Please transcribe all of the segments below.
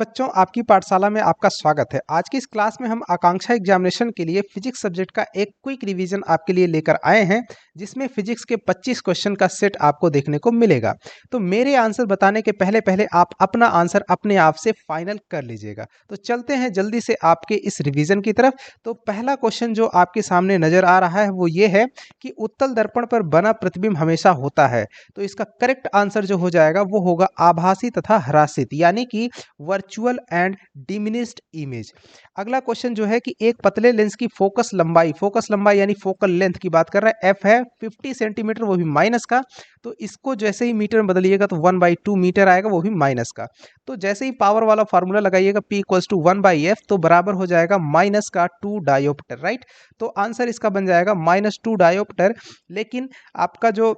बच्चों, आपकी पाठशाला में आपका स्वागत है। आज की इस क्लास में हम आकांक्षा एग्जामिनेशन के लिए फिजिक्स सब्जेक्ट का एक क्विक रिवीजन आपके लिए लेकर आए हैं, जिसमें फिजिक्स के 25 क्वेश्चन का सेट आपको देखने को मिलेगा। तो मेरे आंसर बताने के पहले पहले आप अपना आंसर अपने आप से फाइनल कर लीजिएगा। तो चलते हैं जल्दी से आपके इस रिवीजन की तरफ। तो पहला क्वेश्चन जो आपके सामने नजर आ रहा है वो ये है कि उत्तल दर्पण पर बना प्रतिबिंब हमेशा होता है। तो इसका करेक्ट आंसर जो हो जाएगा वो होगा आभासी तथा ह्रासित, यानी कि वर्चुअल एंड डिमिनिश्ड इमेज। अगला क्वेश्चन जो है कि एक पतले लेंस की फोकस लंबाई यानी फोकल लेंथ की बात कर रहा है, एफ है 50 सेंटीमीटर, वो भी माइनस का। तो इसको जैसे ही मीटर में बदलिएगा तो 1/2 मीटर आएगा, वो भी माइनस का। तो जैसे ही पावर वाला फार्मूला लगाइएगा P = 1/f, तो बराबर हो जाएगा माइनस का 2 डायोप्टर, राइट। तो आंसर इसका बन जाएगा -2 डायोप्टर। लेकिन आपका जो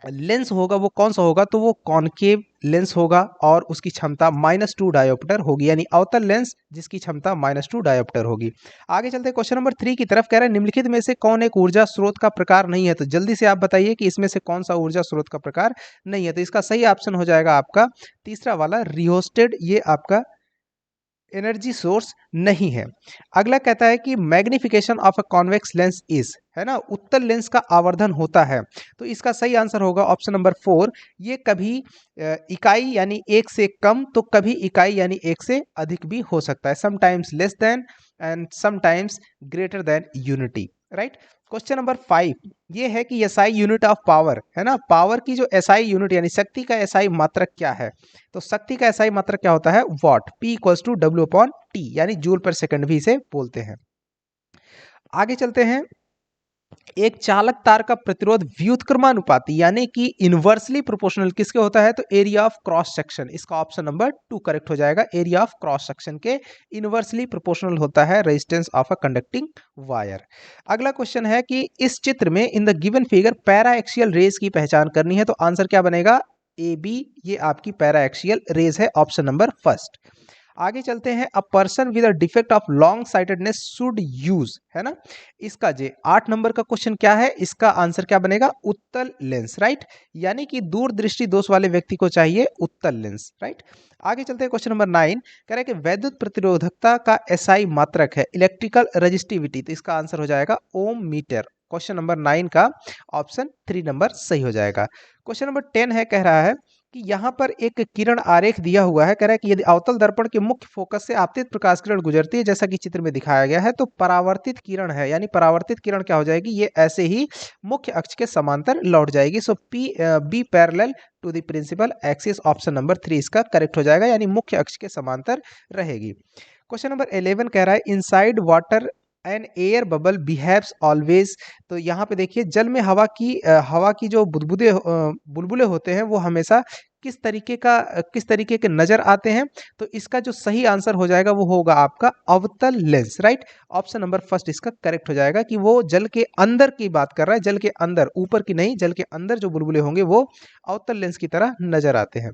लेंस होगा वो कौन सा होगा, तो वो कॉनकेव लेंस होगा और उसकी क्षमता -2 डायोप्टर होगी, यानी अवतल लेंस जिसकी क्षमता -2 डायोप्टर होगी। आगे चलते हैं क्वेश्चन नंबर 3 की तरफ। कह रहा है निम्नलिखित में से कौन एक ऊर्जा स्रोत का प्रकार नहीं है। तो जल्दी से आप बताइए कि इसमें से कौन सा ऊर्जा स्रोत का प्रकार नहीं है। तो इसका सही ऑप्शन हो जाएगा आपका तीसरा वाला रियोस्टेट, ये आपका एनर्जी सोर्स नहीं है। अगला कहता है कि magnification of a convex lens is, है ना, उत्तल लेंस का आवर्धन होता है। तो इसका सही आंसर होगा ऑप्शन नंबर 4। ये कभी इकाई यानी 1 से कम तो कभी इकाई यानी 1 से अधिक भी हो सकता है, sometimes less than and sometimes greater than unity, right. Question number 5 ये है कि एसआई यूनिट ऑफ पावर, है ना, पावर की जो एसआई यूनिट यानी शक्ति का एसआई मात्रक क्या है। तो शक्ति का एसआई मात्रक क्या होता है, वॉट, P = W/T, यानी जूल पर सेकंड भी इसे बोलते हैं। आगे चलते हैं। एक चालक तार का प्रतिरोध व्युत्क्रमानुपाती यानी कि इनवर्सली प्रोपोर्शनल किसके होता है, तो एरिया ऑफ क्रॉस सेक्शन। इसका ऑप्शन नंबर 2 करेक्ट हो जाएगा। एरिया ऑफ क्रॉस सेक्शन के इनवर्सली प्रोपोर्शनल होता है resistance of a conducting wire. अगला क्वेश्चन है कि इस चित्र में in the given figure paraxial rays की पहचान करनी है। तो आंसर क्या बनेगा, AB, ये आपकी पैरा एक्सियल रेज है, ऑप्शन नंबर 1। आगे चलते हैं। A person with a defect of long sightedness should use, है ना। इसका जे 8 नंबर का क्वेश्चन क्या है, इसका आंसर क्या बनेगा, उत्तल लेंस, राइट। यानी कि दूरदृष्टि दोष वाले व्यक्ति को चाहिए उत्तल लेंस, राइट। आगे चलते हैं क्वेश्चन नंबर 9। कह रहे हैं कि वैद्युत प्रतिरोधकता का एसआई मात्रक है इलेक्ट्रिकल रेजिस्टिविटी। तो इसका आंसर हो जाएगा ओम मीटर। क्वेश्चन नंबर 9 का ऑप्शन 3 नंबर सही हो जाएगा। क्वेश्चन नंबर 10 है, कह रहा है कि यहाँ पर एक किरण आरेख दिया हुआ है। कह रहा है कि यदि अवतल दर्पण के मुख्य फोकस से आपतित प्रकाश किरण गुजरती है, जैसा कि चित्र में दिखाया गया है, तो परावर्तित किरण है, यानी परावर्तित किरण क्या हो जाएगी, ये ऐसे ही मुख्य अक्ष के समांतर लौट जाएगी। So be parallel to the principal axis, option number 3 इसका करेक्ट हो जाएगा, यानी मुख्य अक्ष के समांतर रहेगी। क्वेश्चन नंबर 11 कह रहा है inside water an air bubble behaves always. तो यहाँ पे देखिए जल में हवा की जो बुलबुले होते हैं वो हमेशा किस तरीके के नजर आते हैं। तो इसका जो सही आंसर हो जाएगा वो होगा आपका अवतल लेंस, राइट। ऑप्शन नंबर 1 इसका करेक्ट हो जाएगा कि वो जल के अंदर की बात कर रहा है, जल के अंदर, ऊपर की नहीं, जल के अंदर जो बुलबुले होंगे वो अवतल लेंस की तरह नजर आते हैं।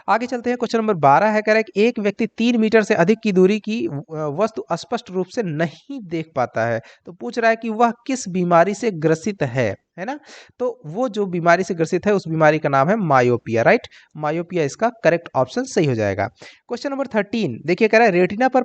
आगे चलते हैं। क्वेश्चन नंबर 12 है, कह रहा है कि एक व्यक्ति 3 मीटर से अधिक की दूरी की वस्तु स्पष्ट रूप से नहीं देख पाता है। तो पूछ रहा है कि वह किस बीमारी से ग्रसित है ना। तो वो जो बीमारी से ग्रसित है उस बीमारी का नाम है मायोपिया, राइट। मायोपिया इसका करेक्ट ऑप्शन सही हो जाएगा। क्वेश्चन नंबर 13 देखिए, कह रहा है रेटिना पर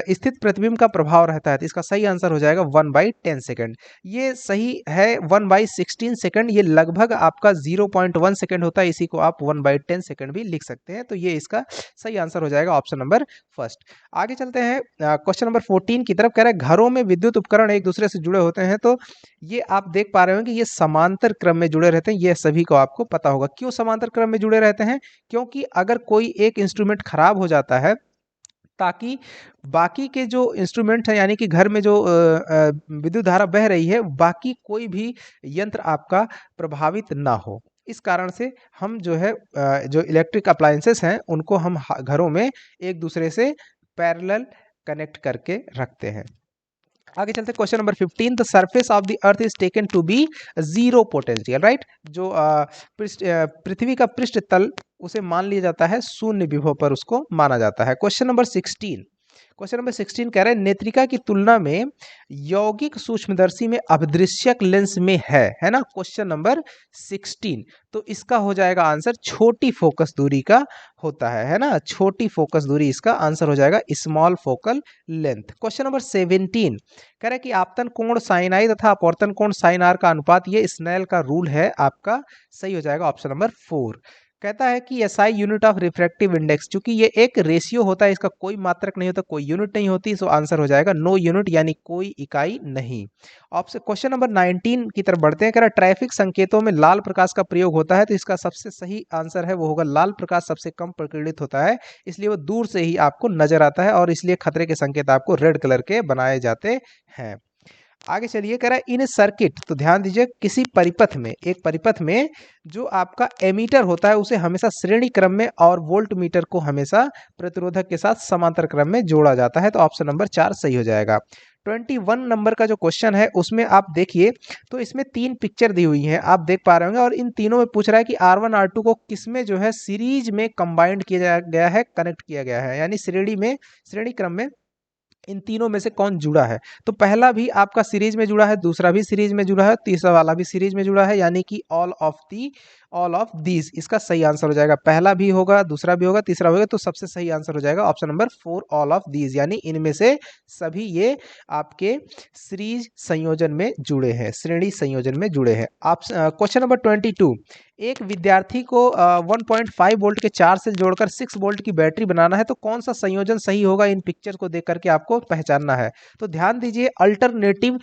स्थित प्रतिबिंब का प्रभाव रहता है। तो इसका सही आंसर हो जाएगा 1/10 सेकंड। ये सही है 1/16 सेकंड, ये लगभग आपका 0.1 सेकंड होता है, इसी को आप 1/10 सेकंड भी लिख सकते हैं। तो ये इसका सही आंसर हो जाएगा ऑप्शन नंबर 1। आगे चलते हैं क्वेश्चन नंबर 14 की तरफ। कह रहा है घरों में विद्युत उपकरण एक दूसरे से जुड़े होते हैं। तो ये आप देख पा रहे हो कि ये समांतर क्रम में जुड़े रहते हैं, ये सभी को आपको पता होगा। क्यों समांतर क्रम में जुड़े रहते हैं, क्योंकि अगर कोई एक इंस्ट्रूमेंट खराब हो जाता है ताकि बाकी के जो इंस्ट्रूमेंट है, यानी कि घर में जो विद्युत धारा बह रही है, बाकी कोई भी यंत्र आपका प्रभावित ना हो। इस कारण से हम जो है जो इलेक्ट्रिक अप्लायंसेस हैं उनको हम घरों में एक दूसरे से पैरेलल कनेक्ट करके रखते हैं। आगे चलते question number 15। The surface of the earth is taken to be zero potential, right. जो पृथ्वी का पृष्ठ तल उसे मान लिया जाता है शून्य विभव पर, उसको माना जाता है। Question number 16। क्वेश्चन नंबर 16 कह रहे हैं नेत्रिका की तुलना में यौगिक सूक्ष्मदर्शी में अभिदृश्यक लेंस में है ना। क्वेश्चन नंबर 16, तो इसका हो जाएगा आंसर छोटी फोकस दूरी का होता है ना। छोटी फोकस दूरी इसका आंसर हो जाएगा, small focal length. Question number 17 कह रहा है कि आपतन कोण साइन आई तथा अपवर्तन कोण साइन आर का अनुपात ये स्नेल का रूल है आपका, सही हो जाएगा ऑप्शन नंबर 4। कहता है कि SI unit of refractive index, चूंकि ये एक रेशियो होता है, इसका कोई मात्रक नहीं होता, कोई यूनिट नहीं होती, सो आंसर हो जाएगा नो यूनिट, यानी कोई इकाई नहीं। ऑप्शन क्वेश्चन नंबर 19 की तरफ बढ़ते हैं। कह रहा ट्रैफिक संकेतों में लाल प्रकाश का प्रयोग होता है, तो इसका सबसे सही आंसर है वो होगा लाल प्रकाश सबसे कम प्रकीर्णित होता है, इसलिए वो दूर से ही आपको नजर आता है और इसलिए खतरे के संकेत आपको रेड कलर के बनाए जाते हैं। आगे चलिए, कह रहा है इन सर्किट, तो ध्यान दीजिए किसी परिपथ में, एक परिपथ में जो आपका एमीटर होता है उसे हमेशा श्रेणी क्रम में और वोल्ट मीटर को हमेशा प्रतिरोधक के साथ समांतर क्रम में जोड़ा जाता है, तो ऑप्शन नंबर 4 सही हो जाएगा। 21 नंबर का जो क्वेश्चन है उसमें आप देखिए, तो इसमें 3 पिक्चर दी हुई हैं, आप देख पा रहे होंगे, और इन तीनों में पूछ रहा है कि R1 R2 को किसमें जो है सीरीज में कंबाइंड किया गया है, कनेक्ट किया गया है, यानी श्रेणी क्रम में इन तीनों में से कौन जुड़ा है। तो पहला भी आपका सीरीज में जुड़ा है, दूसरा भी सीरीज में जुड़ा है, तीसरा वाला भी सीरीज में जुड़ा है, यानी कि ऑल ऑफ दीज इसका सही आंसर हो जाएगा। पहला भी होगा, दूसरा भी होगा, तीसरा होगा, तो सबसे सही आंसर हो जाएगा option number 4 all of these, यानी इनमें से सभी ये आपके सीरीज संयोजन में जुड़े हैं, श्रेणी संयोजन में जुड़े हैं। आप क्वेश्चन नंबर 22, एक विद्यार्थी को 1.5 वोल्ट के 4 से जोड़कर 6 वोल्ट की बैटरी बनाना है, तो कौन सा संयोजन सही होगा, इन पिक्चर को देख करके आपको पहचानना है। तो ध्यान दीजिए अल्टरनेटिव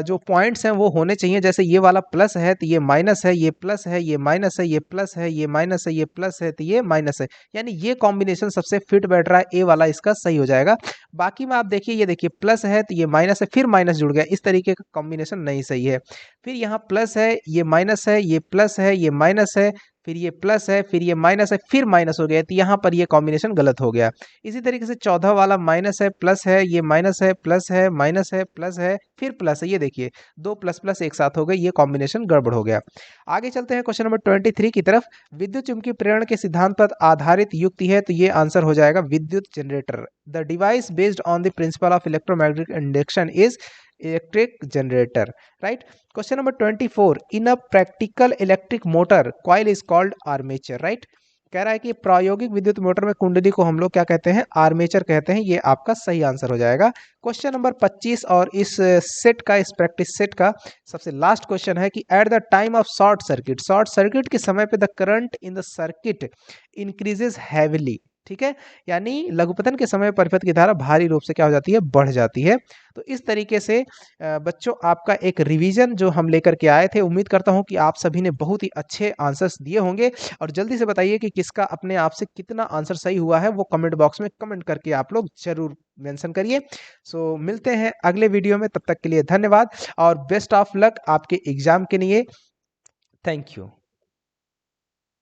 जो पॉइंट्स हैं वो होने चाहिए, जैसे ये वाला प्लस है तो ये माइनस है, ये प्लस है, ये माइनस है, ये प्लस है, ये माइनस है, ये प्लस है तो ये माइनस है, यानी ये कॉम्बिनेशन सबसे फिट बैठ रहा है, ए वाला इसका सही हो जाएगा। बाकी में आप देखिए, ये देखिए प्लस है तो ये माइनस है, फिर माइनस जुड़ गया, इस तरीके का कॉम्बिनेशन नहीं सही है। फिर यहाँ प्लस है, ये माइनस है, ये प्लस है, ये माइनस है, फिर ये प्लस है, फिर ये माइनस है, फिर माइनस हो गया, तो यहाँ पर ये कॉम्बिनेशन गलत हो गया। इसी तरीके से 14 वाला माइनस है, प्लस है, ये माइनस है, प्लस है, माइनस है, प्लस है, फिर प्लस है, ये देखिए दो प्लस प्लस एक साथ हो गए, ये कॉम्बिनेशन गड़बड़ हो गया। आगे चलते हैं क्वेश्चन नंबर 23 की तरफ। विद्युत चुंबकीय प्रेरण के सिद्धांत पर आधारित युक्ति है, तो ये आंसर हो जाएगा विद्युत generator. The device based on the principle of electromagnetic induction is electric generator, right. Question number 24, in a practical electric motor coil is called armature, right. कह रहा है कि प्रायोगिक विद्युत मोटर में कुंडली को हम लोग क्या कहते हैं, आर्मेचर कहते हैं, ये आपका सही आंसर हो जाएगा। क्वेश्चन नंबर 25 और इस सेट का, इस प्रैक्टिस सेट का सबसे लास्ट क्वेश्चन है कि at the time of short circuit के समय पे the current in the circuit increases heavily, ठीक है, यानी लघुपतन के समय परिपथ की धारा भारी रूप से क्या हो जाती है, बढ़ जाती है। तो इस तरीके से बच्चों आपका एक रिवीजन जो हम लेकर के आए थे, उम्मीद करता हूं कि आप सभी ने बहुत ही अच्छे आंसर्स दिए होंगे, और जल्दी से बताइए कि किसका अपने आप से कितना आंसर सही हुआ है, वो कमेंट बॉक्स में कमेंट करके आप लोग जरूर मेंशन करिए। सो मिलते हैं अगले वीडियो में, तब तक के लिए धन्यवाद और बेस्ट ऑफ लक आपके एग्जाम के लिए। Thank you.